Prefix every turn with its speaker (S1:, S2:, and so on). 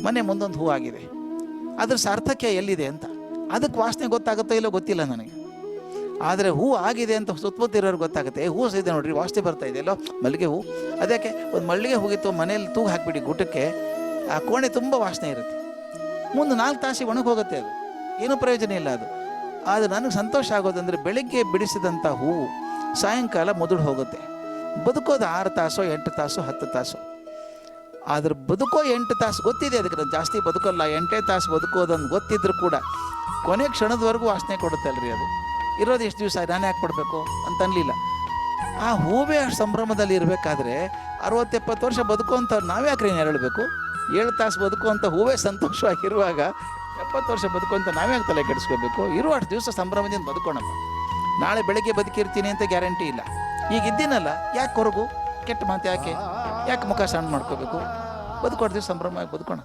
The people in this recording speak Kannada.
S1: ಮನೆ ಮುಂದೊಂದು ಹೂ ಆಗಿದೆ, ಅದ್ರ ಸಾರ್ಥಕ್ಯ ಎಲ್ಲಿದೆ ಅಂತ. ಅದಕ್ಕೆ ವಾಸನೆ ಗೊತ್ತಾಗುತ್ತೋ ಇಲ್ಲೋ ಗೊತ್ತಿಲ್ಲ ನನಗೆ. ಆದರೆ ಹೂ ಆಗಿದೆ ಅಂತ ಸುತ್ತಮುತ್ತಿರೋರು ಗೊತ್ತಾಗುತ್ತೆ. ಹೂ ಇದೆ ನೋಡ್ರಿ, ವಾಸನೆ ಬರ್ತಾ ಇದೆ ಎಲ್ಲೋ ಮಲ್ಲಿಗೆ ಹೂ. ಅದಕ್ಕೆ ಒಂದು ಮಲ್ಲಿಗೆ ಹೋಗಿತ್ತು ಮನೇಲಿ ತೂಗು ಹಾಕಿಬಿಡಿ ಗುಟಕ್ಕೆ, ಆ ಕೋಣೆ ತುಂಬ ವಾಸನೆ ಇರುತ್ತೆ. ಮುಂದೆ 4 ತಾಸಿಗೆ ಒಣಗೋಗುತ್ತೆ, ಅದು ಏನೂ ಪ್ರಯೋಜನ ಇಲ್ಲ ಅದು. ಆದರೆ ನನಗೆ ಸಂತೋಷ ಆಗೋದಂದರೆ ಬೆಳಗ್ಗೆ ಬಿಡಿಸಿದಂಥ ಹೂವು ಸಾಯಂಕಾಲ ಮುದುಡು ಹೋಗುತ್ತೆ. ಬದುಕೋದು 6 ತಾಸೋ 8 ತಾಸೋ 10 ತಾಸು. ಆದ್ರೆ ಬದುಕೋ 8 ತಾಸು ಗೊತ್ತಿದೆ ಅದಕ್ಕೆ, ನಾನು ಜಾಸ್ತಿ ಬದುಕೋಲ್ಲ, 8 ತಾಸು ಬದುಕೋದಂದು ಗೊತ್ತಿದ್ರು ಕೂಡ ಕೊನೆ ಕ್ಷಣದವರೆಗೂ ವಾಸನೆ ಕೊಡುತ್ತೆ ಅಲ್ರಿ. ಅದು ಇರೋದು ಎಷ್ಟು ದಿವಸ, ನಾನೇ ಯಾಕೆ ಕೊಡಬೇಕು ಅಂತ ಅನ್ಲಿಲ್ಲ. ಆ ಹೂವೇ ಅಷ್ಟು ಸಂಭ್ರಮದಲ್ಲಿ ಇರಬೇಕಾದ್ರೆ 60-70 ವರ್ಷ ಬದುಕುವಂಥವ್ರು ನಾವ್ಯಾಕ್ರಿ ಹೇಳಬೇಕು? 7 ತಾಸು ಬದುಕುವಂಥ ಹೂವೇ ಸಂತೋಷವಾಗಿರುವಾಗ 70 ವರ್ಷ ಬದುಕುವಂಥ ನಾವ್ಯಾಕೆ ತಲೆ ಕೆಡಿಸ್ಕೋಬೇಕು? ಇರುವ ಅಷ್ಟು ದಿವಸ ಸಂಭ್ರಮದಿಂದ ಬದುಕೋಣಪ್ಪ. ನಾಳೆ ಬೆಳಗ್ಗೆ ಬದುಕಿರ್ತೀನಿ ಅಂತ ಗ್ಯಾರಂಟಿ ಇಲ್ಲ. ಈಗ ಇದ್ದೀನಲ್ಲ, ಯಾಕೆ ಹೊರಗು ಕೆಟ್ಟ ಮಾತು, ಯಾಕೆ ಮುಖ ಸಣ್ಣ ಮಾಡ್ಕೋಬೇಕು? ಬದುಕೋಡ್ತೀವಿ, ಸಂಭ್ರಮವಾಗಿ ಬದುಕೋಣ.